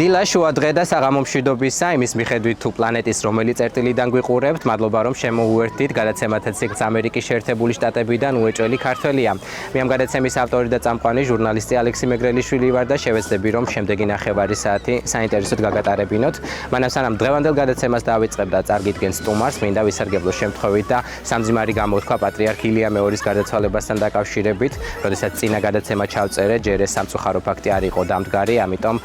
დილა შუა დღე და საღამო მშვიდობისა იმის მიხედვით თუ პლანეტის რომელი წერტილიდან გვიყურებთ, მადლობა რომ შემოუერთდით გადაცემათა ციკლს ამერიკის შეერთებული შტატებიდან უეჭველი ქართველია. მე ამ გადაცემის ავტორი და წამყვანი ჟურნალისტი ალექსი მეგრელიშვილი ვარ და შევეცდები რომ შემდეგი ნახევარი საათი საინტერესოდ გაგატარებინოთ. მანამ სანამ დღევანდელ გადაცემას დავიწყებ და წარგიდგენ სტუმარს, მინდა ვისარგებლო შემთხვევით და სამძიმარი გამოთქვა პატრიარქ ილია მეორის გარდაცვალებასთან დაკავშირებით, როდესაც წინა გადაცემა ჩავწერე, ჯერ ეს სამწუხარო ფაქტი არ იყო დამდგარი, ამიტომ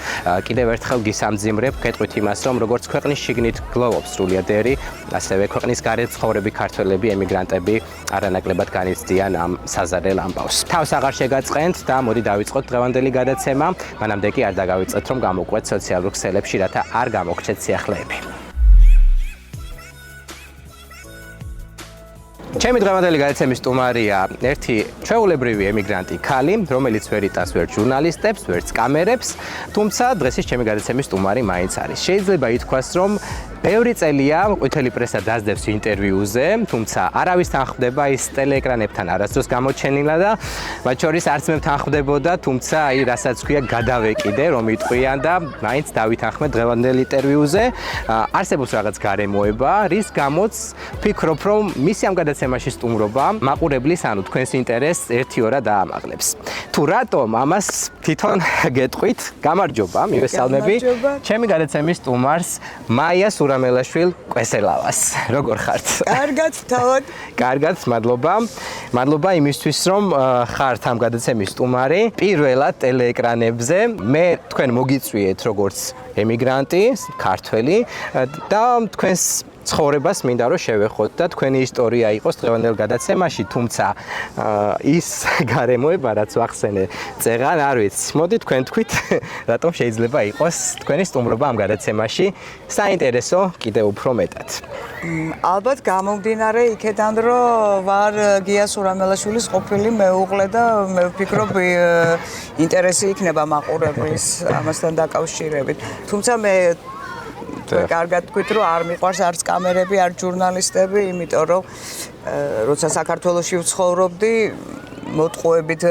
კიდევ ერთხელ გისამძიმრებ, გეტყვით იმას, რომ როგორც ქვეყნის შიგნით გლოვობს სრულიად ერი, ასევე ქვეყნის გარეთ ცხოვრები ქართველები, ემიგრანტები არანაკლებად განიცდიან ამ საზარელ ამბავს. თავს აღარ შეგაწყენთ და მოდი დავიწყოთ დღევანდელი გადაცემა, მანამდე კი არ დაგავიწყეთ, რომ გამოვკვეთ სოციალურ ქსელებში, რათა არ გამოგჩეთ სიახლეები. ჩემი დღევანდელი გადაცემის სტუმარია ერთი ჩვეულებრივი ემიგრანტი ქალი, რომელიც ვერ იტანს ვერც ჟურნალისტებს, ვერც კამერებს, თუმცა დღესაც ჩემი გადაცემის სტუმარი მაინც არის. შეიძლება ითქვას, რომ ბევრი წელია ყვითელი პრესა დაძდევს ინტერვიუზე, თუმცა არავის თან ხვდება ის ტელეეკრანებთან არასდროს გამოჩენილა და მათ შორის არც მე თან ხვდებოდა, თუმცა აი რასაც ქვია გადავეკიდე, რომ იტყვიან და მაინც დავითანხმე დღევანდელ ინტერვიუზე. არსებობს რაღაც გარემოება, რის გამოც ვფიქრობ, რომ მისი ამ გადაცემაში სტუმრობა მაყურებლის, ანუ თქვენს ინტერესს ერთი-ორა დაამაღლებს. თუ რატომ ამას თვითონ გეტყვით, გამარჯობა, მივესალმები ჩემი გადაცემის სტუმარს მაია სურამელაშვილ კვესელავას. როგორ ხართ? კარგად, თავად. კარგად, მადლობა. მადლობა იმისთვის, რომ ხართ ამ გადაცემის სტუმარი. პირველად ტელეეკრანებზე მე თქვენ მოგიწვიეთ როგორც ემიგრანტი, ქართველი და თქვენს ცხოვრებას მინდა რომ შევეხოთ და თქვენი ისტორია იყოს დღევანდელ გადაცემაში, თუმცა ის გარემოება რაც ვახსენე წეღან არ ვიცი. მოდი თქვენ თქვით, რატომ შეიძლება იყოს თქვენი სტუმრობა ამ გადაცემაში საინტერესო კიდევ უფრო მეტად. ალბათ გამომდინარე იქედან, რომ ვარ გია სურამელაშვილის ყოფილი მეუღლე და მე ვფიქრობ ინტერესი იქნება მაყურებლის ამასთან დაკავშირებით. თუმცა მე კარგად თქვით, რომ არ მიყვარს არც კამერები, არც ჟურნალისტები, იმიტომ რომ როცა საქართველოში ვცხოვრობდი, მოტყუებით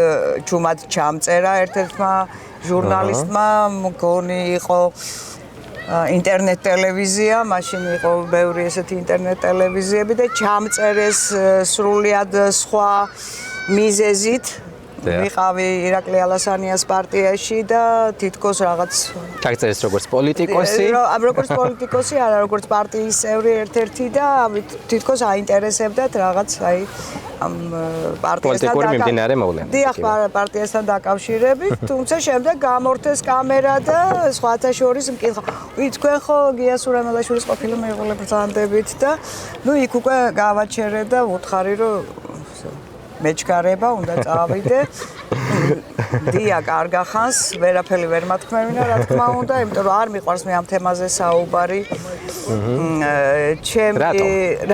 ჩუმად ჩამწერა ერთ-ერთმა ჟურნალისტმა, მგონი იყო ინტერნეტ ტელევიზია, მაშინ იყო ბევრი ესეთი ინტერნეტ ტელევიზიები და ჩამწერეს სრულიად სხვა მიზეზით. ვიყავი ირაკლი ალასანიას პარტიაში და თითქოს რაღაც ჩაგწერეს როგორც პოლიტიკოსი. როგორც პოლიტიკოსი, არა როგორც პარტიის წევრი ერთ-ერთი და თითქოს აინტერესებდათ რაღაც აი ამ პოლიტიკური მიმდინარე მოვლენა. დიახ, პარტიასთან დაკავშირებით, თუმცა შემდეგ გამორთეს კამერა და სხვათა შორის მკითხა. თქვენ ხო გია სურამელაშვილის ყოფილი მეუღლე ბრძანდებით და ნუ იქ უკვე გავაჩერე და ვუთხარი რომ მეჩქარება უნდა წავიდე. დია კარგა ხანს, ვერაფერი ვერ მათქმევინა, რა თქმა უნდა, იმიტომ რომ არ მიყვარს მე ამ თემაზე საუბარი.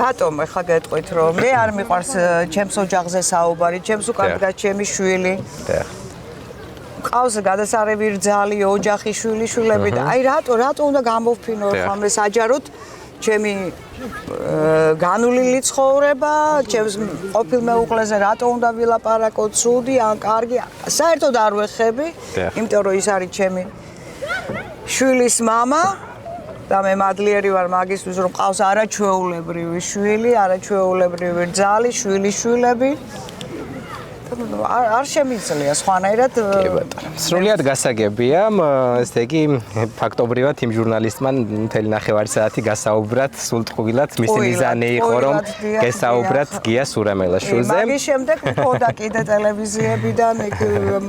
რატომ ახლა გეტყვით, რომ მე არ მიყვარს ჩემს ოჯახზე საუბარი, ჩემს უკარგად ჩემი შვილი. ყავს გადასარევი რძალი, ოჯახი, შვილიშვილები და აი რატო უნდა გამოვფინო ხომ მე საჯაროდ ჩემი განვლილი ცხოვრება, ჩემს ყოფილ მეუღლეზე რატო უნდა ვილაპარაკოთ, ცუდი ან კარგი, საერთოდ არ ვეხები, იმიტომ რომ ის არის ჩემი შვილის მამა და მე მადლიერი ვარ მაგისთვის, რომ ყავს არაჩვეულებრივი შვილი, არაჩვეულებრივი რძალი, შვილიშვილები. არ შემიძლია სხვანაირად. კი ბატონო. სრულიად გასაგებია, ესე იგი ფაქტობრივად იმ ჟურნალისტმა მთელი ნახევარი საათი გასაუბრად, სულტყვილად მისი მიზანი იყო, რომ გესაუბრათ გია სურამელაშვილზე. მაგის შემდეგ მქონდა კიდე ტელევიზიებიდან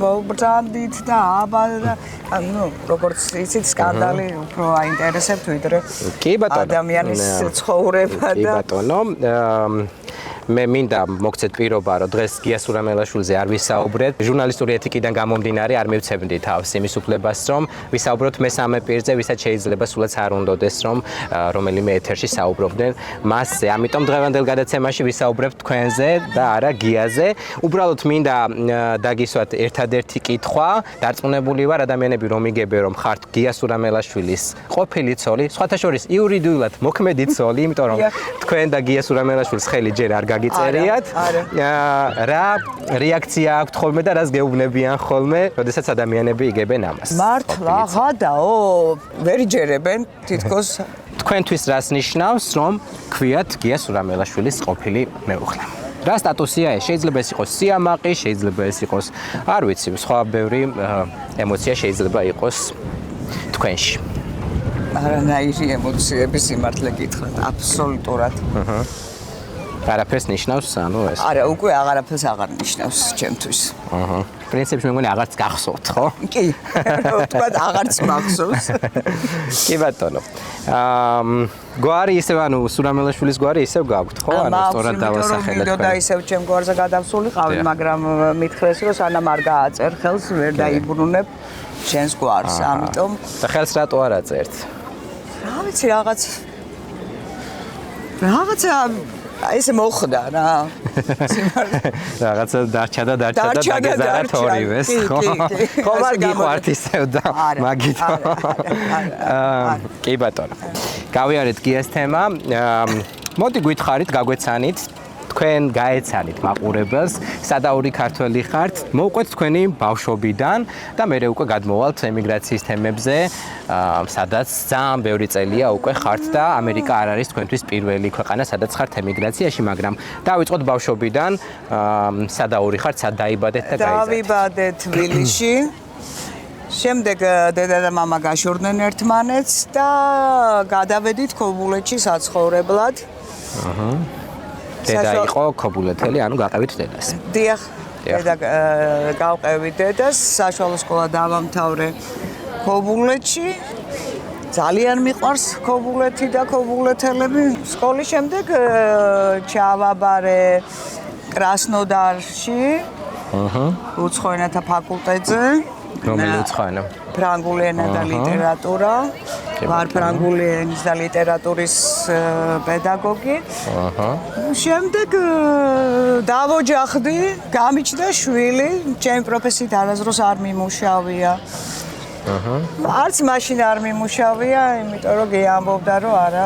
მოვბრანდით და აბა ანუ როგორც იცით სკანდალი უფრო აინტერესებთ ვიდრე ადამიანის ცხოვრება და კი ბატონო. მე მინდა მოგცეთ პირობა, რომ დღეს გია სურამელაშვილზე არ ვისაუბრეთ. ჟურნალისტური ეთიკიდან გამომდინარე არ მივცემდი თავს იმის უფლებას, რომ ვისაუბროთ მესამე პირზე, ვისაც შეიძლება სულაც არ უნდოდეს, რომ რომელიმე ეთერში საუბრობდნენ მასზე. ამიტომ დღევანდელ გადაცემაში ვისაუბრებთ თქვენზე და არა გიაზე. უბრალოდ მინდა დაგისვათ ერთადერთი კითხვა. დარწმუნებული ვარ, ადამიანები რომ იგებენ, რომ ხართ გია სურამელაშვილის ყოფილი ცოლი, სხვათა შორის იურიდიულად მოქმედი ცოლი, იმიტომ რომ თქვენ და გია სურამელაშვილს ხელი ჯერ არ დაგიწერიათ. რა რეაქცია აქვთ ხოლმე და რას გეუბნებიან ხოლმე, როდესაც ადამიანები იგებენ ამას? მართლა ღადაო, ვერ იჯერებენ თითქოს თქვენთვის რას ნიშნავს, რომ ქვიათ გია სურამელაშვილის ყოფილი მეუღლე? რა სტატუსია ეს? შეიძლება ეს იყოს სიამაყი, შეიძლება ეს იყოს, არ ვიცი, სხვა ბევრი ემოცია შეიძლება იყოს თქვენში. არანაირი ემოციები სიმართლე გითხრათ, აბსოლუტურად. არაფერს ნიშნავს, ანუ ეს. არა, უკვე აღარაფერს აღარ ნიშნავს ჩემთვის. პრინციპში მე მგონი აღარც გახსოვთ, ხო? კი, თქვათ აღარც მახსოვს. კი ბატონო. გვარი ისევ, ანუ სურამელაშვილის გვარი ისევ გაქვთ, ხო? ანუ სწორად დავასახელეთ. და ისევ ჩემ გვარზე გადავსულიყავი, მაგრამ მითხრეს, რომ სანამ არ გააწერ ხელს, ვერ დაიბრუნებ შენს გვარს, ამიტომ და ხელს რატო არ აწერთ? რა ვიცი, რაღაცა ესე მოხდა რა. რაღაცა დარჩა და დაგეზარათ ორივეს, ხო? ხო, არ გიყვართ ისევ და მაგით. კი ბატონო. გავიარეთ გიას თემა. მოდი გითხარით, გაგვეცანით თქვენ გაეცანით მაყურებელს, სადაური ქართველი ხართ, მოვყვეთ თქვენი ბავშვობიდან და მე უკვე გადმოვალთ ემიგრაციის თემებზე, სადაც ძალიან ბევრი წელია უკვე ხართ და ამერიკა არ არის თქვენთვის პირველი ქვეყანა, სადაც ხართ ემიგრაციაში, მაგრამ დავიწყოთ ბავშვობიდან, სადაური ხართ, სად დაიბადეთ და გაიზარდეთ? დავიბადე თბილისში. შემდეგ დედა და მამა გაშორდნენ ერთმანეთს და გადავედით ქობულეთში საცხოვრებლად. დედა იყო ქობულეთელი, ანუ გაყევით დედას. დიახ, დედა გავყევით დედას, საშუალო სკოლა დავამთავრე ქობულეთში. ძალიან მიყვარს ქობულეთი და ქობულეთელები. სკოლის შემდეგ ჩავაბარე კრასნოდარში. უცხო ენათა ფაკულტეტზე. რომელი უცხო ენა? ფრანგული ენა და ლიტერატურა. ვარ ფრანგული ენის და ლიტერატურის პედაგოგი. შემდეგ დავოჯახდი, გამიჩნდა შვილი, ჩემი პროფესიით არასდროს არ მიმუშავია. არც მაშინ არ მიმუშავია, იმიტომ რომ გეამბობდა, რომ არა,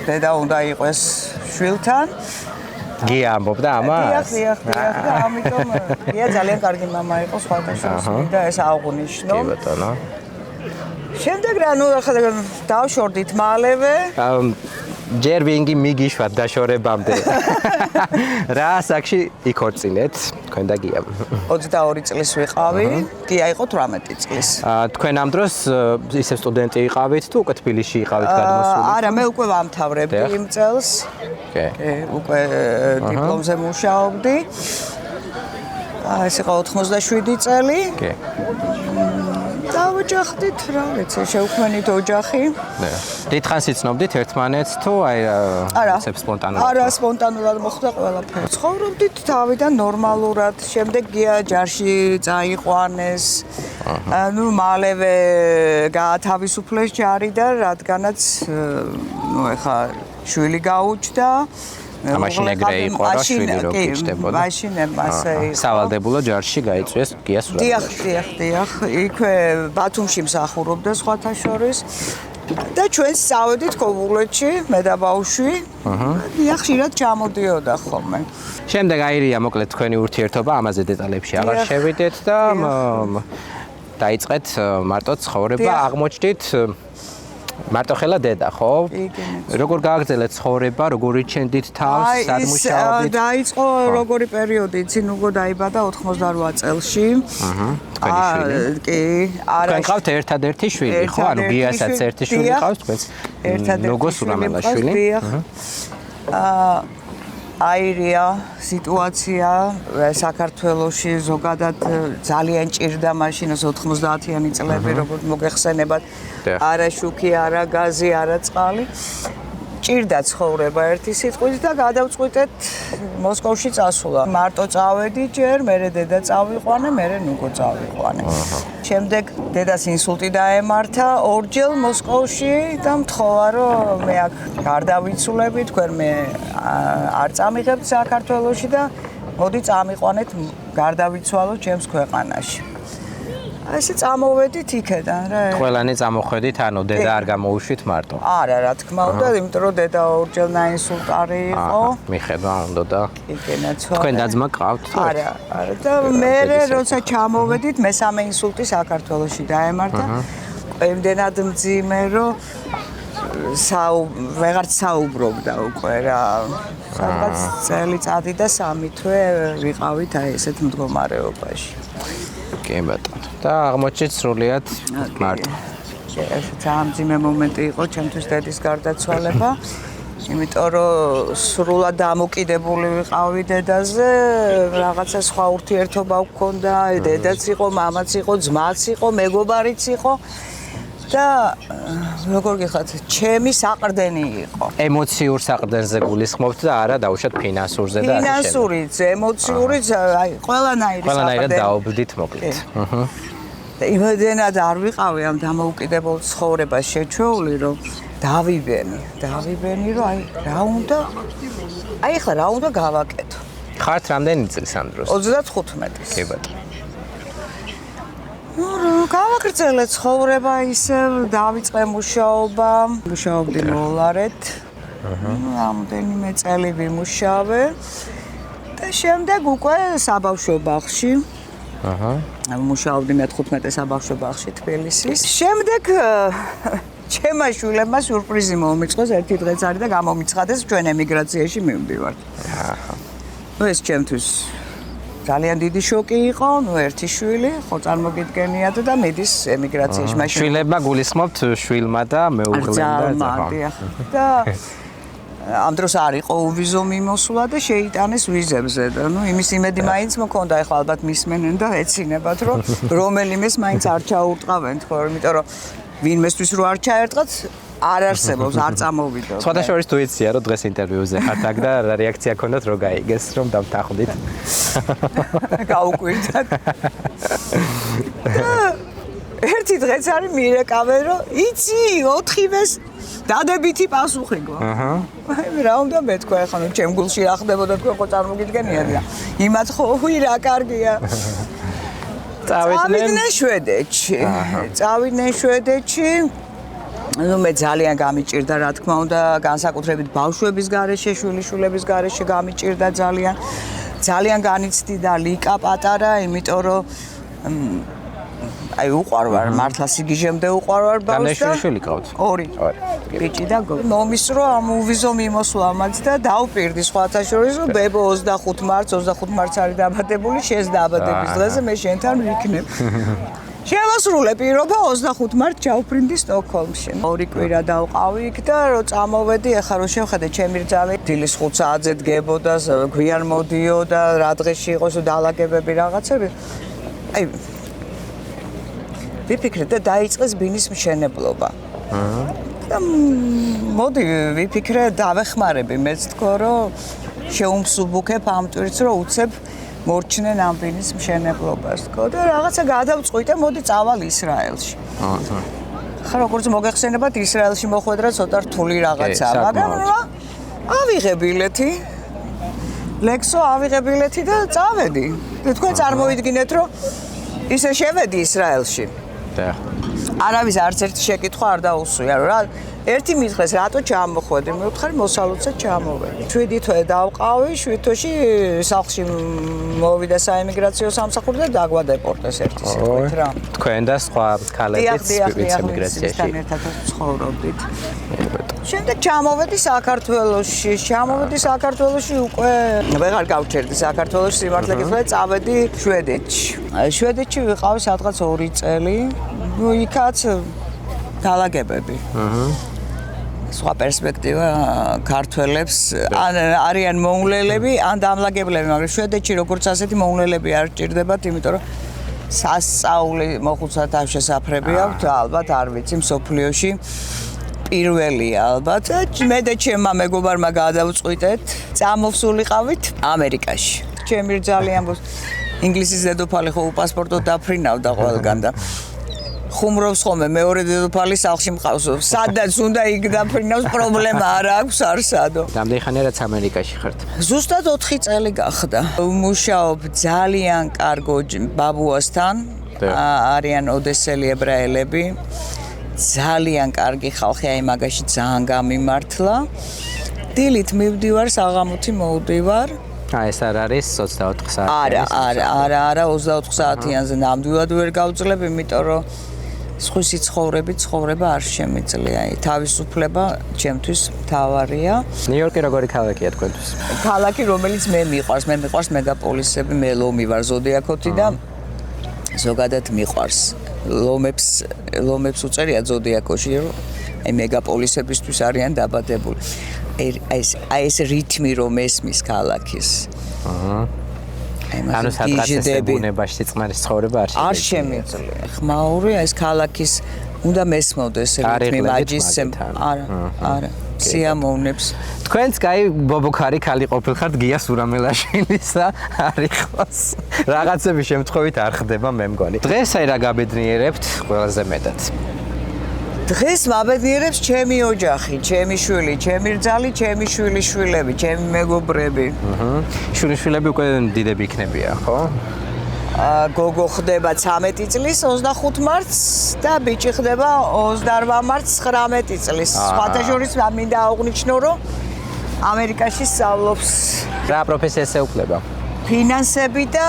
დედა უნდა იყოს შვილთან. გია ამბობდა ამას? დიახ, და ამიტომ გია ძალიან კარგი მამა იყო სხვათა შორის და ეს აღვნიშნო. კი ბატონო. შემდეგ რა დავშორდით მალევე. ჯერ ვინგი მიგიშვათ დაშორებამდე. რა ასაკში იქორწინეთ თქვენ და გია? 22 წლის ვიყავი, გია იყო 18 წლის. თქვენ ამ დროს ისე სტუდენტი იყავით თუ უკვე თბილისში იყავით გადმოსული? არა, მე უკვე ვამთავრებდი იმ წელს. კი, უკვე დიპლომზე მუშაობდი. ეს იყო 87 წელი. კი. დავოჯახდით, რა ვიცი, შეუქმნით ოჯახი. დიდხანს იცნობდით ერთმანეთს თუ აი სპონტანურად? არა, სპონტანურად მოხდა ყველაფერი. ცხოვრობდით თავიდან ნორმალურად, შემდეგ გია ჯარში წაიყვანეს. ანუ მალევე გაათავისუფლეს ჯარიდან, რადგანაც ეხა შვილი გაუჩნდა. მაშინ ეგრე იყო რა შვილი რო გიჩნდებოდა. მაშინ მასე იყო. სავალდებულო ჯარში გაიწვიეს გია სურამელაშვილი. დიახ. იქვე ბათუმში მსახურობდა სხვათა შორის. და ჩვენ წავედით ქობულეთში, მე და ბავშვი. დიახ, ხშირად ჩამოდიოდა ხოლმე. შემდეგ აირია მოკლედ თქვენი ურთიერთობა, ამაზე დეტალებში აღარ შევიდეთ და დაიწყეთ მარტო ცხოვრება, აღმოჩნდით მარტო ხელა დედა, ხო? როგორ გააგრძელეთ ცხოვრება, როგორ იჩენდით თავს, სად მუშაობდით? დაიწყო როგორი პერიოდი, წინ უკვე დაიბადა 88 წელში. თქვენი შვილი. კი, არა. თქვენ ყავთ ერთადერთი შვილი, ხო? ანუ გიასაც ერთი შვილი ყავს, თქვენს ნოგო სურამელაშვილი. აირია სიტუაცია საქართველოში ზოგადად ძალიან ჭირდა მაშინ 90-იანი წლები, როგორც მოგეხსენებათ, არა შუქი, არა გაზი, არა წყალი. ჭირდა ცხოვრება ერთი სიტყვით და გადავწყვიტეთ მოსკოვში წასვლა. მარტო წავედი ჯერ, მერე დედა წავიყვანე, მერე ნუგო წავიყვანე. შემდეგ დედას ინსულტი დაემართა ორჯერ მოსკოვში და მთხოვა რომ მე აქ გარდავიცულები, თქვენ მე არ წამიღებთ საქართველოში და მოდი წამიყვანეთ გარდავიცვალო ჩემს ქვეყანაში. ესე წამოვედით იქედან რა. ყველანი წამოხვედით, ანუ დედა არ გამოუშვით მარტო. არა, რა თქმა უნდა, იმიტომ რომ დედა ორჯერ ნაინსულტარი იყო. მიხედვა უნდა და იქენაცო. თქვენ დაძმა ყავთ? არა, და მე როცა ჩამოვედით, მესამე ინსულტი საქართველოში დაემართა. იმდენად მძიმე, რომ ვეღარც საუბრობდა უკვე რა. სადღაც წელიწადი და 3 თვე ვიყავით აი ესეთ მდგომარეობაში. კი ბატონო. და აღმოჩნდით სრულიად მარტო. ეს ძალიან მძიმე მომენტი იყო ჩემთვის დედის გარდაცვალება. იმიტომ რომ სრულად დამოკიდებული ვიყავი დედაზე, რაღაცა სხვა ურთიერთობა გვქონდა, დედაც იყო, მამაც იყო, ძმაც იყო, მეგობარიც იყო. და როგორ გიხართ, ჩემი საყრდენი იყო. ემოციურ საყრდენზე გულისხმობთ და არა დაუშვათ ფინანსურზე და ასე შემდეგ. ფინანსურიც, ემოციურიც, აი ყველანაირი ყველანაირად დაობლდით მოკლედ. და იმედენად არ ვიყავი ამ დამოუკიდებელ ცხოვრებას შეჩეული, რომ დავიბენი, რომ აი რა უნდა, აი ახლა რა უნდა გავაკეთო. ხართ რამდენი წლის ამ დროს? 35-ის. კი ბატონო. გავაგრძელე ცხოვრება ისევ, დავიწყე მუშაობა, მუშაობდი დოლარით. რამდენიმე წელი ვიმუშავე და შემდეგ უკვე საბავშვო ბაღში. მუშაობდი მე-15 საბავშვო ბაღში თბილისის. შემდეგ ჩემმა შვილებმა სიურპრიზი მომიწყეს, ერთი დღეც არის და გამომიცხადეს ჩვენ ემიგრაციაში მივდივართ. ეს ჩემთვის ძალიან დიდი შოკი იყო, ერთი შვილი, ხო წარმოგიდგენიათ და მიდის ემიგრაციაში. შვილებმა გულისხმობთ შვილმა და მეუღლემ და ამ დროს არ იყო უვიზო მიმოსვლა და შეიტანეს ვიზებზე და იმის იმედი მაინც მქონდა, ეხლა ალბათ მისმენენ და ეცინებათ, რომ რომელიმეს მაინც არ ჩაურტყავენ თქო, იმიტომ რომ ვინმესთვის რო არ ჩაერტყათ არ არსებობს, არ წამოვიდო. სხვათა შორის თუ იცია, რომ დღეს ინტერვიუზე ხართ აქ და რა რეაქცია გქონდათ, რო გაიგეს, რომ დავთანხმდით. გაუკვირდათ. ერთი დღეც არის მირეკავე, რომ იცი, 4-ვეს დადებითი პასუხი გვაქვს. აი რა უნდა მეთქვა ახლა, ნუ ჩემ გულში რა ხდებოდა თქვენ ხო წარმოგიდგენიათ და იმათ ხო რა კარგია. წავიდნენ შვედეთში. ნუ მე ძალიან გამიჭირდა რა თქმა უნდა, განსაკუთრებით ბავშვების გარეშე, შვილიშვილების გარეშე გამიჭირდა ძალიან. ძალიან განიცდიდა ლიკა პატარა, იმიტომ რომ აი უყვარვარ, მართლა სიგიჟემდე უყვარვარ ბავშვს და შვილი ყავთ? 2. ბიჭი და გოგო. მომისრო ამ უვიზო მიმოსვლამაც და დავპირდი სხვათა შორის, რომ ბებო 25 მარტს არის დაბადებული, შენს დაბადების დღეზე მე შენთან ვიქნებ. შევასრულე პირობა 25 მარტს ჩავფრინდი სტოკჰოლმში. 2 კვირა დავყავი იქ და რო წამოვედი, ახლა რო შევხედე ჩემი რძალე, დილის 5 საათზე დგებოდა, გვიან მოდიოდა, რა დღეში იყოს დალაგებები რაღაცები. აი ვიფიქრე და დაიწყეს ბინის მშენებლობა. და მოდი ვიფიქრე დავეხმარები, მეც თქო რომ შეუმსუბუქებ ამ ტვირთს, რომ უცებ მორჩნენ ამ ბინის მშენებლობას, თქო და რაღაცა გადავწყვიტე, მოდი წავალ ისრაელში. ხა როგორც მოგეხსენებათ, ისრაელში მოხვედრა ცოტა რთული რაღაცაა, მაგრამ რა ავიღე ბილეთი. ლექსო ავიღე ბილეთი და წავედი. და თქვენ წარმოიდგინეთ, რომ ისე შევედი ისრაელში. არავის არც ერთი შეკითხვა არ დაუსვია, რომ რა ერთი მითხრეს რატო ჩამოხვედი, მე ვთხარი მოსალოცად ჩამოვედი. 7 თვე დავყავი, 7 თვეში სახლში მოვიდა საემიგრაციო სამსახური და დაგვადეპორტეს ერთი სიტყვით რა. თქვენ და სხვა ქალებიც ემიგრაციაში ერთად ცხოვრობდით. შემდეგ ჩამოვედი საქართველოში, უკვე ვეღარ გავჩერდი საქართველოში, სიმართლე გითხრათ, წავედი შვედეთში. შვედეთში ვიყავი სადღაც 2 წელი. ნუ იქაც დალაგებები. სხვა პერსპექტივა ქართველებს ან არიან მოულელები, ან დამლაგებლები, მაგრამ შვედეთში როგორც ასეთი მოულელები არ ჭირდებათ, იმიტომ რომ სასწაული მოხუცად თავშესაფრები აქვთ, ალბათ არ ვიცი, მსოფლიოში პირველია ალბათ. მე და ჩემმა მეგობარმა გადავწყვიტეთ, წამოვსულიყავით ამერიკაში. ჩემი რძალი ამბობს, ინგლისის დედოფალი ხო უპასპორტო დაფრინავდა ყველგან და ხუმრობს ხოლმე მეორე დედოფალი სახლში მყავს. სადაც უნდა იქ დაფრინავს, პრობლემა არ აქვს არსადო. რამდენი ხანია რაც ამერიკაში ხართ? ზუსტად 4 წელი გახდა. ვმუშაობ ძალიან კარგ ბაბუასთან, არიან ოდესელი ებრაელები. ძალიან კარგი ხალხი, აი მაგაში ძალიან გამიმართლა. დილით მივდივარ, საღამოთი მოვდივარ. ეს არ არის 24 საათი. არა 24 საათიანზე ნამდვილად ვერ გავძლებ, იმიტომ რომ სხვისი ცხოვრება არ შემიძლია. თავისუფლება ჩემთვის მთავარია. ნიუ-იორკი როგორი ქალაქია თქვენთვის? ქალაქი, რომელიც მე მიყვარს მეგაპოლისები, მე ლომი ვარ ზოდიაქოთი და ზოგადად მიყვარს. ლომებს უწერია ზოდიაქოში, რომ აი მეგაპოლისებისთვის არიან დაბადებული. აი ეს რითმი რომ ესმის ქალაქის. ანუ სადღაც ბუნებაში სიწყნარის ცხოვრება არ შემიძლია. ხმაური ეს ქალაქის უნდა მესმოდეს რითმი მაჯისემ. არა. სიამოვნებს. თქვენც კაი ბობოქარი ქალი ყოფილხართ გია სურამელაშვილის და არიხოს. რაღაცების შემთხვევით არ ხდება მე მგონი. დღეს აი რა გაბედნიერებთ ყველაზე მეტად? დღეს მაბედნიერებს ჩემი ოჯახი, ჩემი შვილი, ჩემი რძალი, ჩემი შვილიშვილები, ჩემი მეგობრები. შვილიშვილები უკვე დიდები იქნებიან, ხო? გოგო ხდება 13 წლის 25 მარტს და ბიჭი ხდება 28 მარტს 19 წლის. სხვათა შორის მინდა აღვნიშნო, რომ ამერიკაში სწავლობს. რა პროფესიას ეუფლება? ფინანსები და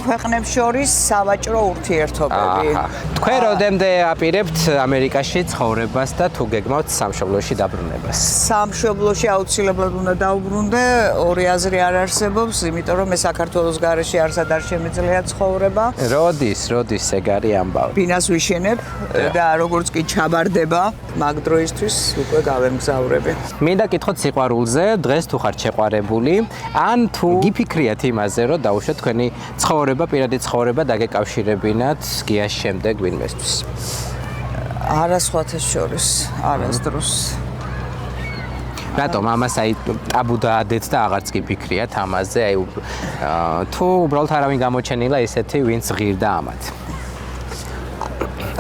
ქვეყნებს შორის სავაჭრო ურთიერთობები. თქვენ როდემდე აპირებთ ამერიკაში ცხოვრებას და თუ გეგმავთ სამშობლოში დაბრუნებას? სამშობლოში აუცილებლად უნდა დავბრუნდე, ორი აზრი არ არსებობს, იმიტომ რომ მე საქართველოს გარეშე არსად არ შემიძლია ცხოვრება. როდის ეგ არის ამბავი? ფინანს ვიშენებ და როგორც კი ჩაბარდება, მაგ დროისთვის უკვე გავემგზავრები. მინდა კითხოთ სიყვარულზე, დღეს თუ ხართ შეყვარებული, ან თუ გიფიქრიათ იმაზე, რომ დაუშვათ თქვენი ცხოვრება, პირადი ცხოვრება დაგეკავშირებინათ გიას შემდეგ ვინმესთვის? არა სხვათა შორის, არასდროს. რატომ ამას აი ტაბუ დაადეთ და აღარც გიფიქრიათ ამაზე, აი თუ უბრალოდ არავინ გამოჩენილა ისეთი, ვინც ღირდა ამათ?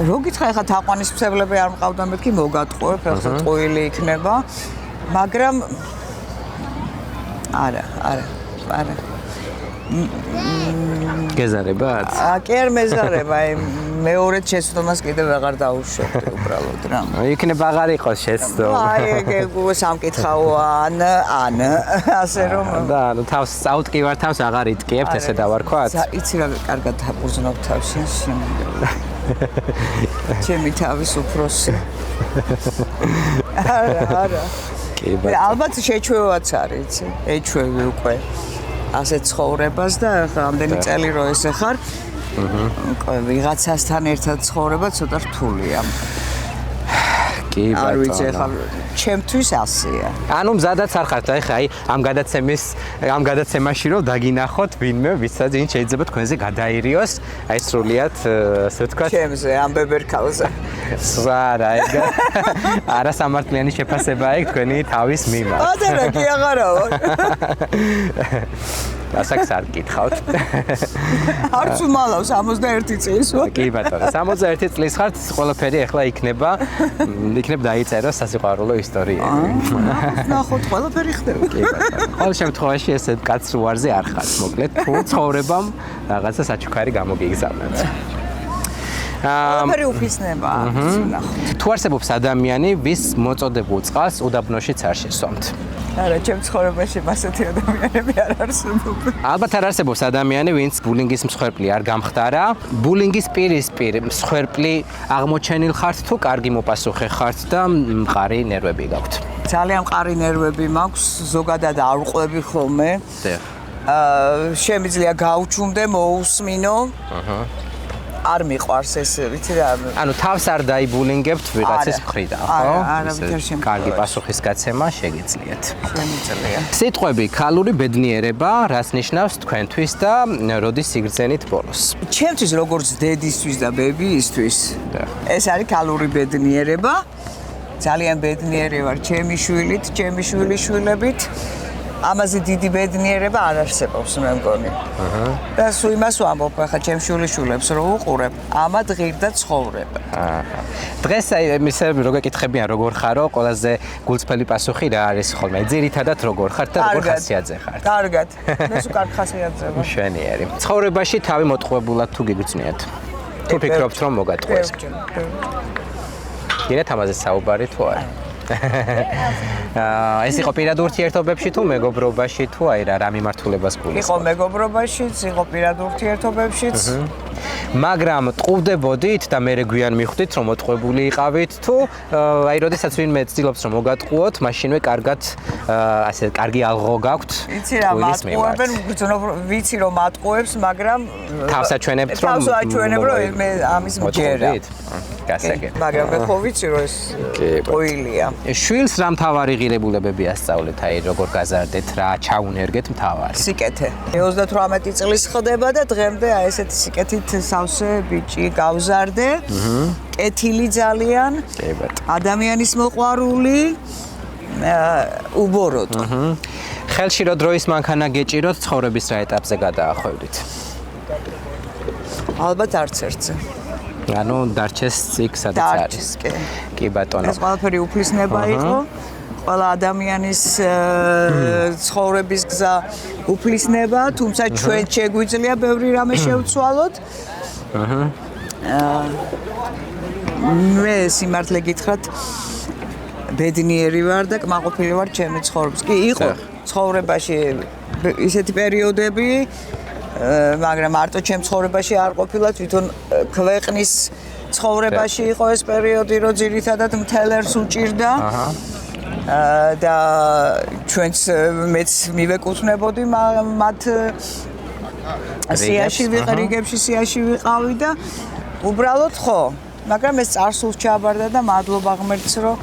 რო გითხრა ხა თაყვანისმცემლები არ მყავდა მეთქი მოგატყუებ, ახლა ტყუილი იქნება, მაგრამ არა. გეზარებათ? კი არ მეზარება, აი მეორედ შეცდომას კიდევ აღარ დაუშვებდი უბრალოდ რა. იქნება აღარ იყოს შეცდომა. აი ეგ სამკითხაო ან ასე რომ და თავს აუტკივარ თავს აღარ იტკიებთ, ესე დავარქვათ? იცი რა კარგად აბურძნობ თავს ჩემი თავის უფროსი. არა. ალბათ შეჩვევაც არის, იცი? ეჩვევი უკვე. ასე ცხოვრებას და ამდენი წელი რო ესე ხარ, ვიღაცასთან ერთად ცხოვრება ცოტა რთულია. კი ბატონო. არ ვიცი ახლა ჩემთვის ასეა. ანუ მზადაც არ ხართ ახლა აი ამ გადაცემაში რომ დაგინახოთ ვინმე ვისაც ვინ შეიძლება თქვენზე გადაირიოს, აი სრულიად ასე ვთქვათ. ჩემზე ამ ბებერქალზე. არა ეგ არა სამართლიანი შეფასებაა ეგ თქვენი თავის მიმართ. ოდერა კი აღარაო. ასაკს არ გითხავთ. არც უმალავს 61 წლის. კი ბატონო, 61 წლის ხართ, ყველაფერი ახლა იქნება დაიწეროს სასიყვარულო ისტორიები. ნახოთ, ყველაფერი ხდება. კი ბატონო. ყოველ შემთხვევაში ესე კაც უარზე არ ხართ, მოკლედ, თუ ცხოვრებამ რაღაცა საჩუქარი გამოგიგზავნათ. ყველაფერი უფისნება. თუ არსებობს ადამიანი, ვის მოწოდებულ წყალს უდაბნოშიც არ შესვამთ? არა, ჩემ ცხოვრებაში ასეთი ადამიანები არ არსებობენ. ალბათ არ არსებობს ადამიანი, ვინც ბულინგის მსხვერპლი არ გამხდარა. ბულინგის პირისპირ მსხვერპლი აღმოჩენილ ხართ თუ კარგი მოპასუხე ხართ და მყარი ნერვები გაქვთ? ძალიან მყარი ნერვები მაქვს, ზოგადად არ ვყვები ხოლმე. შემიძლია გავჩუმდე, მოусმინო. არ მიყვარს ეს, ვიცი რა. ანუ თავს არ დაიბულინგებთ ვიღაცის მხრიდან, ხო? არა, შემიძლია. კარგი პასუხისგაცემა შეგიძლიათ. შემიძლია. სიტყვები ქალური ბედნიერება რას ნიშნავს თქვენთვის და როდის იგრძენით ბოლოს? ჩემთვის როგორც დედისთვის და ბებიისთვის ეს არის ქალური ბედნიერება. ძალიან ბედნიერი ვარ ჩემი შვილით, ჩემი შვილიშვილებით. ამაზე დიდი ბედნიერება არ არსებობს მე მგონი. და სულ იმას ვამბობ ახლა ჩემს შვილიშვილებს რომ უყურებ, ამად ღირდა ცხოვრება. დღეს აი ისე რო გეკითხებიან როგორ ხარო, ყველაზე გულწრფელი პასუხი რა არის ხოლმე? ძირითადად როგორ ხარ და როგორ ხასიათზე ხარ? კარგად. მე სულ კარგ ხასიათზე ვარ. მშვენიერი. ცხოვრებაში თავი მოტყუებულად თუ გიგრძნიათ? თუ ფიქრობთ რომ მოგატყუეს? გინდათ ამაზე საუბარი თუ არა? ეს იყო პირად ურთიერთობებში თუ მეგობრობაში თუ აი რა მიმართულებას გულისხმობ? იყო მეგობრობაშიც, იყო პირად ურთიერთობებშიც. მაგრამ ტყუდებოდით და მე გვიან მიხვდით რომ მოტყუებული იყავით თუ აი როდესაც ვინმე ცდილობს რომ მოგატყუოთ, მაშინვე კარგად ასე კარგი ალღო გაქვთ. ვიცი რა მატყუებენ, ვიცი რომ მატყუებს, მაგრამ თავსაჩვენებთ რომ თავსაჩვენებ რომ მე ამის მჯერა. გასაგებ. მაგრამ მე ხო ვიცი რომ ეს ტყუილია. შვილს რა მთავარი ღირებულებები ასწავლეთ, აი როგორ გაზარდეთ, რა ჩაუნერგეთ მთავარი? სიკეთე. 38 წლის ხდება და დღემდე აი ესეთი სიკეთით სავსე ბიჭი გავზარდე. კეთილი ძალიან. ადამიანის მოყვარული. უბოროტო. ხელში რო დროის მანქანა გეჭიროთ, ცხოვრების რა ეტაპზე გადაახვევდით? ალბათ არც ერთზე. ანუ დარჩეს იქ სადაც არის. კი ბატონო. ეს ყველაფერი უფლისნება იყო. ყველა ადამიანის ცხოვრების გზა უფლისნება, თუმცა ჩვენ შეგვიძლია ბევრი რამე შევცვალოთ. მე სიმართლე გითხრათ, ბედნიერი ვარ და კმაყოფილი ვარ ჩემი ცხოვრების. კი იყო ცხოვრებაში ისეთი პერიოდები, მაგრამ მარტო ჩემ ცხოვრებაში არ ყოფილა, თვითონ ქვეყნის ცხოვრებაში იყო ეს პერიოდი, რომ ძირითადად მთელერს უჭირდა. და ჩვენც მეც მივეკუთვნებოდი მათ სიაში რიგებში სიაში ვიყავი და უბრალოდ ხო, მაგრამ ეს წარსულს ჩაბარდა და მადლობა ღმერთს, რომ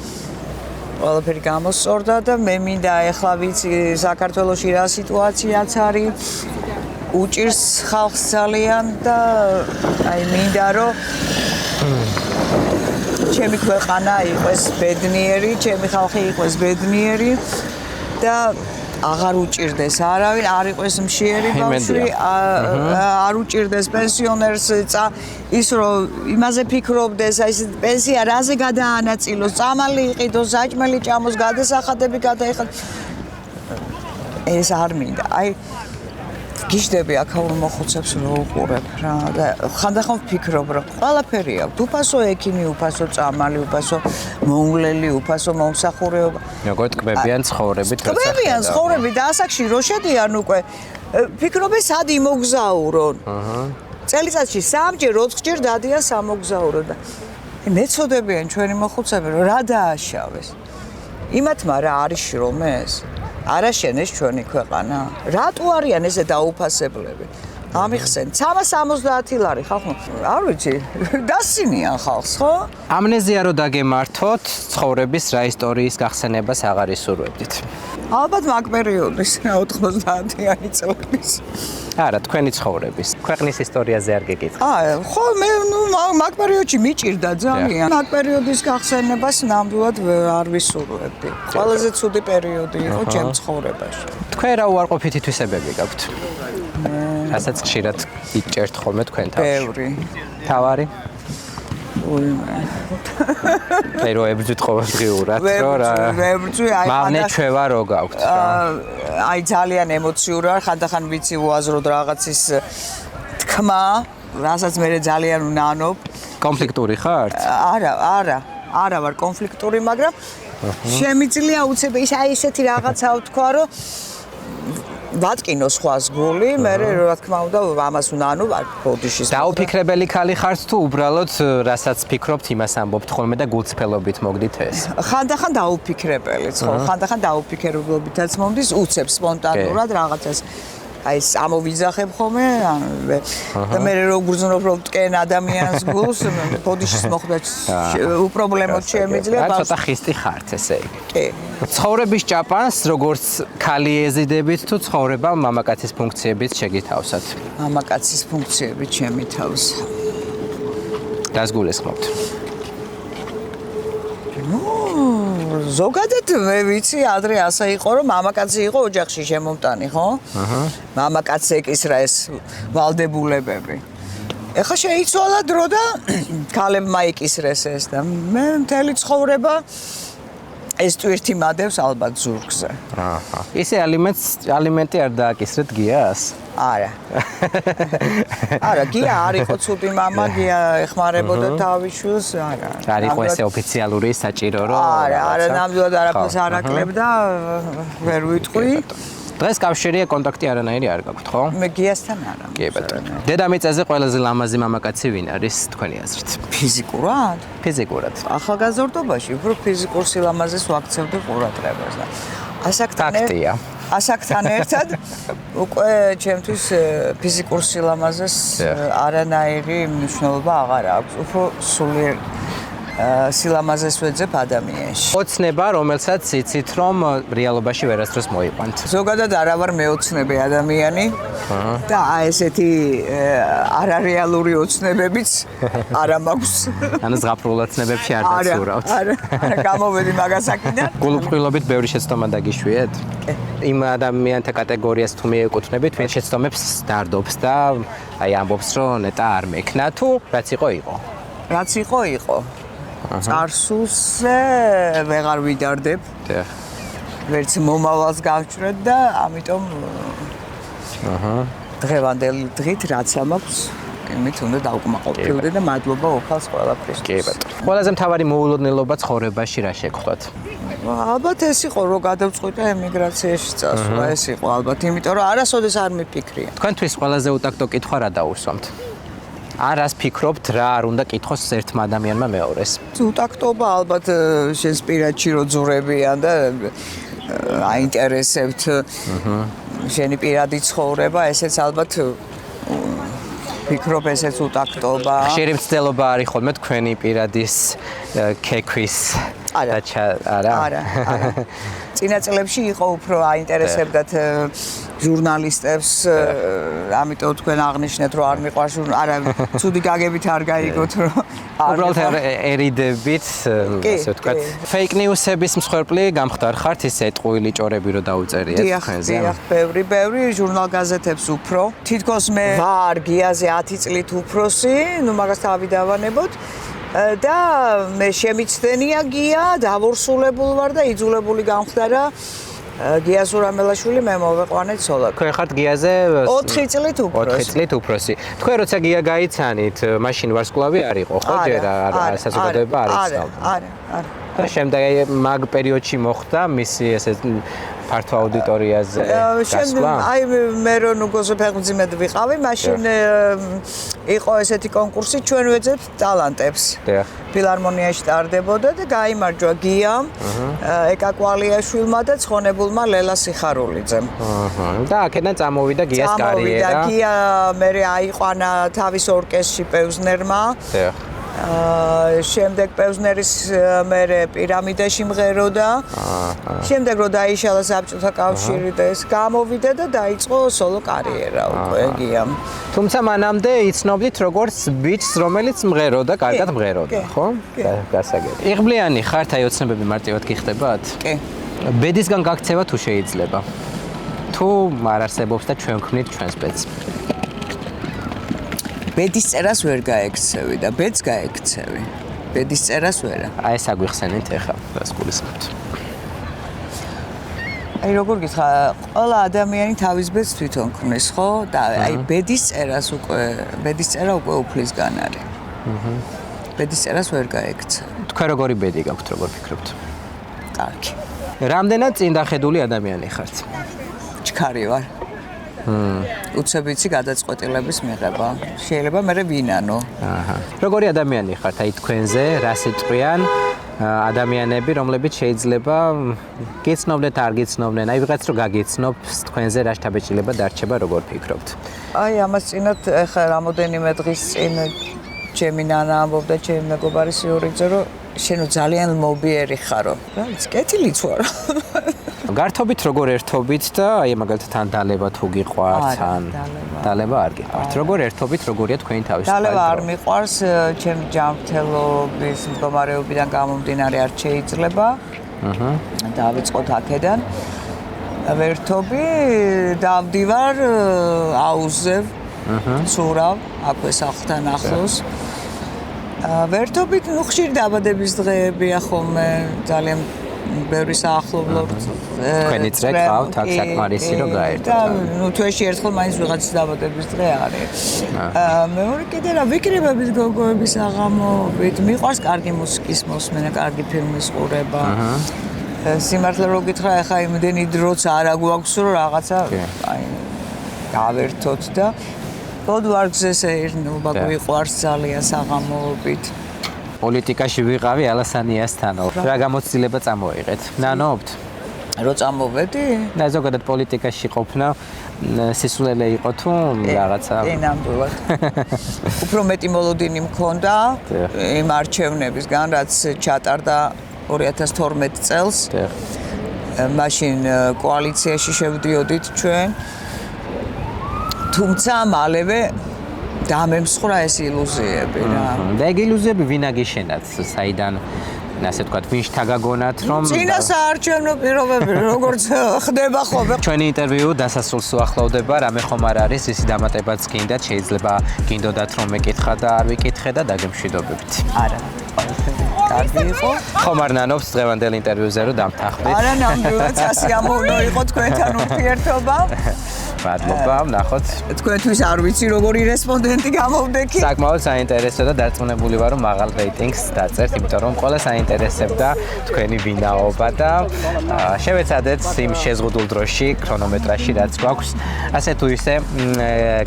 ყველაფერი გამოსწორდა და მე მინდა ეხლა ვიცი საქართველოში რა სიტუაციაც არის, უჭირს ხალხს ძალიან და აი მინდა რომ ჩემი ქვეყანა იყოს ბედნიერი, ჩემი ხალხი იყოს ბედნიერი და აღარ უჭირდეს არავინ, არ იყოს მშიერი ბავშვი, არ უჭირდეს პენსიონერს ის რომ იმაზე ფიქრობდეს, აი ეს პენსია რაზე გადაანაწილოს, წამალი იყიდოს, საჭმელი ჭამოს, გადასახადები გადაიხადოს. ეს არ მინდა. აი გიждები აქაურ მოხუცებს რო უყურებ რა და ხანდახან ვფიქრობ რომ ყველაფერი აქვს, უფასო ექიმი, უფასო წამალი, უფასო მოულელი, უფასო მომსახურეობა. როგორ ტკბებიან ცხოვრებით, როცა ტკბებიან ცხოვრებით და ასაკში რო შედიან უკვე ფიქრობენ სად იმოგზაურონ. წელიწადში 3-ჯერ 4-ჯერ დადიან სამოგზაურო და მეცოდებიან ჩვენი მოხუცები რომ რა დააშავეს. იმათმა რა არის შრომეს? არაშენეს ჩვენი ქვეყანა. რატო არიან ესე დაუფასებლები? ამიხსენ 370 ლარი ხალხო. არ ვიცი, დასინიან ხალხს, ხო? ამნეზია რო დაგემართოთ, ცხოვრების რა ისტორიის გახსენებას აღარ ისურვებდით? ალბათ მაგ პერიოდის 90-იანი წლების. არა, თქვენი ცხოვრების. ქვეყნის ისტორიაზე არ გეკითხა. ხო, მე მაგ პერიოდში მიჭირდა ძალიან. მაგ პერიოდის გახსენებას ნამდვილად არ ვისურვებდი. ყველაზე ცუდი პერიოდი იყო ჩემ ცხოვრებაში. თქვენ რა უარყოფითი თვისებები გაქვთ? რასაც ხშირად იჭერთ ხოლმე თქვენთან. ბევრი. თავარი? უიმე. აი რო ებრძვით ყოველდღიურად, რო რა. ვებრძვი, აი მაგნეჩვევა რო გაქვთ. აი ძალიან ემოციური ვარ, ხანდახან ვიცი უაზროდ რაღაცის თქმა, რასაც მე ძალიან ვნანობ. კონფლიქტური ხართ? არა ვარ კონფლიქტური, მაგრამ შემიძლია უცებ აი ესეთი რაღაცა ვთქვა, რომ ვატკინო სხვას გული, მე რა თქმა უნდა ამას ვნანო, ბოდიშის. დაუფიქრებელი ხალი ხართ თუ უბრალოდ რასაც ფიქრობთ, იმას ამბობთ ხოლმე და გულწრფელობით მოგდით ეს? ხანდახან დაუფიქრებელიც, ხო, ხანდახან დაუფიქრებელითაც მომდის, უცებ სპონტანურად რაღაცას. აი ამოვიძახებ ხოლმე და მე რო გრძნობ რომ ვტკენ ადამიანს გულს, ბოდიშის მოხდა უპრობლემოდ შემიძლია ბავშვი. ცოტა ხისტი ხართ, ესე იგი. კი. ცხოვრების ჭაპანს როგორც ქალი ეზიდებით თუ ცხოვრება მამაკაცის ფუნქციებით შეგითავსათ? მამაკაცის ფუნქციებით შემითავს. რას გულისხმობთ? ზოგადად მე ვიცი ადრე ასე იყო რომ მამაკაცი იყო ოჯახში შემომტანი ხო? მამაკაცს ეკისრა ეს ვალდებულებები. ეხლა შეიცვალა დრო და ქალებმა იკისრეს ეს და მე მთელი ცხოვრება ეს ტვირთი მადევს ალბათ ზურგზე. აჰა. ისე ალიმენტი არ დააკისრეთ გიას? არა. არა, გია არ იყო ცუდი მამა, გია ეხმარებოდა თავის შვილს, არა. არ იყო ესე ოფიციალური საჭირო რომ არა, ნამდვილად არაფერს არ აკლებდა, ვერ ვიტყვი. დღეს კავშირია კონტაქტი არანაირი არ გაქვთ, ხო? მე გიასთან არა. კი ბატონო. დედამიწაზე ყველაზე ლამაზი მამაკაცი ვინ არის თქვენი აზრით? ფიზიკურად? ფიზიკურად. ახალგაზრდობაში უფრო ფიზიკურ სილამაზეს ვაქცევდი ყურადღებას და ტაქტია. ასაკთან ერთად უკვე ჩემთვის ფიზიკურ სილამაზეს არანაირი მნიშვნელობა აღარ აქვს. უფრო სულიერ სილამაზეს ვეძებ ადამიანში. ოცნება, რომელსაც იცით რომ რეალობაში ვერასდროს მოიყვანთ. ზოგადად არა ვარ მეოცნები ადამიანი და ესეთი არარეალური ოცნებებიც არა მაქვს. ანუ ზღაპრულოცნებებში არ დაცურავთ. არა, გამოვედი მაგასაკიდან. გულუბრყვილობით ბევრი შეცდომა დაგიშვიეთ? იმ ადამიანთა კატეგორიას თუ მიეკუთვნებით, ვინ შეცდომებს დარდობს და აი ამბობს რომ ნეტა არ მექნა თუ რაც იყო. რაც იყო. წარსულზე ვეღარ ვიდარდებ. დიახ. ვერც მომავალს გავჭრეთ და ამიტომ დღევანდელი დღით რაც ამაქვს იმით უნდა დავკმაყოფილდე და მადლობა უფალს ყველაფრის. კი ბატონო. ყველაზე მთავარი მოულოდნელობა ცხოვრებაში რა შეგხვდათ? ალბათ ეს იყო რომ გადავწყვიტე ემიგრაციაში წასვლა, ეს იყო ალბათ, იმიტომ რომ არასოდეს არ მიფიქრია. თქვენთვის ყველაზე უტაქტო კითხვა რა დაუსვამთ? არას ფიქრობთ რა არ უნდა კითხოს ერთმა ადამიანმა მეორეს? უტაქტობა ალბათ შენს პირადში რო ძურებიან და აინტერესებთ შენი პირადი ცხოვრება, ესეც ალბათ ფიქრობ ესეც უტაქტობა. ხშირი მცდელობა არის ხოლმე თქვენი პირადის ქეკვის არა. წინა წლებში იყო უფრო აინტერესებდათ ჟურნალისტებს, ამიტომ თქვენ აღნიშნეთ რომ არ მიყვარს, არა, ცუდი გაგებით არ გაიგოთ რომ უბრალოდ ერიდებით, ასე ვთქვათ. ფეიქ ნიუსების მსხვერპლი გამხდარ ხართ ის ეტყუილი ჭორები რომ დაუწერიეთ თქვენზე? დიახ, ბევრი ჟურნალ-გაზეთებს უფრო. თითქოს მე ვარ გიაზე 10 წლით უფროსი, ნუ მაგას თავი დავანებოთ. და მე შემიცდენია გია, დავორსულებულ ვარ და იძულებული გამხდარა გია სურამელაშვილი მე მოვეყვანე ცოლად. თქვენ ხართ გიაზე 4 წლით უფროსი. 4 წლით უფროსი. თქვენ როცა გია გაიცანით, მაშინ ვარსკვლავი არ იყო, ხო? ჯერ საზოგადოება არ იცნობდა. არა. და შემდეგ მაგ პერიოდში მოხდა მისი ესე ფართო აუდიტორიაზე გასვლა. აი მე რომ უგოზო ფეხმძიმედ ვიყავი, მაშინ იყო ესეთი კონკურსი, ჩვენ ვეძებთ ტალანტებს. ფილარმონიაში ტარდებოდა და გაიმარჯვა გიამ, ეკა კვალიაშვილმა და ცხონებულმა ლელა სიხარულიძემ. და აქედან წამოვიდა გიას კარიერა. წამოვიდა გია, მე აიყვანა თავის ორკესტრში პევზნერმა. შემდეგ პევზნერის მერე პირამიდაში მღეროდა. შემდეგ რომ დაიშალა საბჭოთა კავშირი და ეს გამოვიდა და დაიწყო სოლო კარიერა უკვე გიამ. თუმცა მანამდე იცნობდით როგორც ბიჭს, რომელიც მღეროდა, კარგად მღეროდა, ხო? გასაგები. იღბლიანი ხართ, აი ოცნებები მარტივად გიხდებათ? კი. ბედისგან გაქცევა თუ შეიძლება? თუ არ არსებობს და ჩვენ ვქმნით ჩვენს ბედს? ბედის წერას ვერ გაექცევი და ბედს გაექცევი. ბედის წერას ვერა. აი ეს აგვიხსენით ახლა, რას გულისხმობთ? აი როგორ გითხრა, ყველა ადამიანი თავის ბედს თვითონ ქმნის, ხო? და აი ბედის წერა უკვე უფლისგან არის. ბედის წერას ვერ გაექცევი. თქვენ როგორი ბედი გაქვთ, როგორ ფიქრობთ? კარგი. რამდენად წინდახედული ადამიანი ხართ? ჩქარი ვარ. უცებიცი გადაწყვეტილების მიღება. შეიძლება მე ვინანო. როგორი ადამიანი ხართ? აი თქვენზე რას იტყვიან ადამიანები, რომლებიც შეიძლება გიცნობდეთ, არ გიცნობდნენ, აი ვიღაც რო გაგიცნობს თქვენზე რა შთაბეჭდილება დარჩება, როგორ ფიქრობთ? აი ამას წინათ ახლა რამოდენიმე დღის წინ ჩემი ნანა ამბობდა ჩემი მეგობარი სიორიძე რომ შენ ძალიან მობიერი ხარო. რა იცი, კეთილიც ვარ. გართობით როგორ ერთობით და აი მაგალითად თან დალება თუ გიყვართ, ან დალება არ გიყვართ. როგორ ერთობით, როგორია თქვენი თავისუფალი? დალება არ მიყვარს, ჩემი ჯანმრთელობის მდგომარეობიდან გამომდინარე არ შეიძლება. დავიწყოთ აქედან. ვერთობი დავდივარ აუზზე. ცურავ, აქვე სახლთან ახლოს. ვერთობით ხშირ დაბადების დღეებია ხოლმე, ძალიან ბევრი საახლობლო. თქვენი წრე გყავთ, აქ საკმარისი რომ გაერთოთ. თვეში ერთხელ მაინც ვიღაცის დაბადების დღე არის. მეორე კიდე რა ვიკრიბებით გოგოების აღამობით, მიყვარს კარგი მუსიკის მოსმენა, კარგი ფილმის ყურება. სიმართლე რო გითხრა, ეხა იმდენი დროც არ აგვაქვს, რომ რაღაცა აი გავერთოთ და ბოდვარგზეს ერნობა გვიყვარს ძალიან საღამოობით. პოლიტიკაში ვიყავი ალასანიასთანო. რა გამოცდილება წამოიღეთ? ნანობთ? რო წამოვედი? და ზოგადად პოლიტიკაში ყოფნა სისულელე იყო თუ რაღაცა? ნამდვილად. უფრო მეტი მოლოდინი მქონდა იმ არჩევნებისგან, რაც ჩატარდა 2012 წელს. მაშინ კოალიციაში შევდიოდით ჩვენ. თუმცა მალევე დამემსხვრა ეს ილუზიები რა. და ეგ ილუზიები ვინ აგიშენათ? საიდან ასე ვთქვათ, ვინ შთაგაგონათ რომ წინა საარჩევნო პირობები როგორც ხდება ხოლმე. ჩვენი ინტერვიუ დასასრულს უახლოვდება, რამე ხომ არ არის ისი დამატებაც გინდათ, შეიძლება გინდოდათ რომ მეკითხა და არ ვიკითხე და დაგემშვიდობებით. არა. კარგი იყო. ხომ არ ნანობთ დღევანდელ ინტერვიუზე რომ დამთანხმდით? არა, ნამდვილად სასიამოვნო იყო თქვენთან ურთიერთობა. მადლობა, ნახოთ. თქვენთვის არ ვიცი როგორი რესპონდენტი გამოვდექი. საკმაოდ საინტერესო და დარწმუნებული ვარ რომ მაღალ რეიტინგს დაწერთ, იმიტომ რომ ყველა საინტერესებდა თქვენი ვინაობა და შევეცადეთ იმ შეზღუდულ დროში, ქრონომეტრაჟში რაც გვაქვს, ასე თუ ისე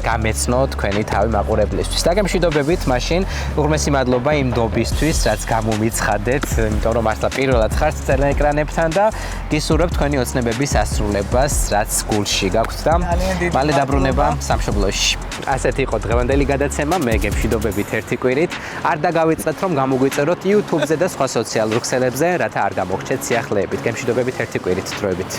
გამეცნო თქვენი თავი მაყურებლისთვის. დაგემშვიდობებით მაშინ, უღრმესი მადლობა იმ დობისთვის, რაც გამომიცხადეთ, იმიტომ რომ მართლა პირველად ხართ ტელეეკრანებთან და გისურვებთ თქვენი ოცნებების ასრულებას, რაც გულში გაქვთ და მალე დაბრუნება სამშობლოში. ასეთი იყო დღევანდელი გადაცემა, მე გემშვიდობებით ერთი კვირით. არ დაგავიწყეთ რომ გამოგვიწეროთ YouTube-ზე და სხვა სოციალურ ქსელებზე, რათა არ გამოგჩეთ სიახლეებით. გემშვიდობებით ერთი კვირით დროებით.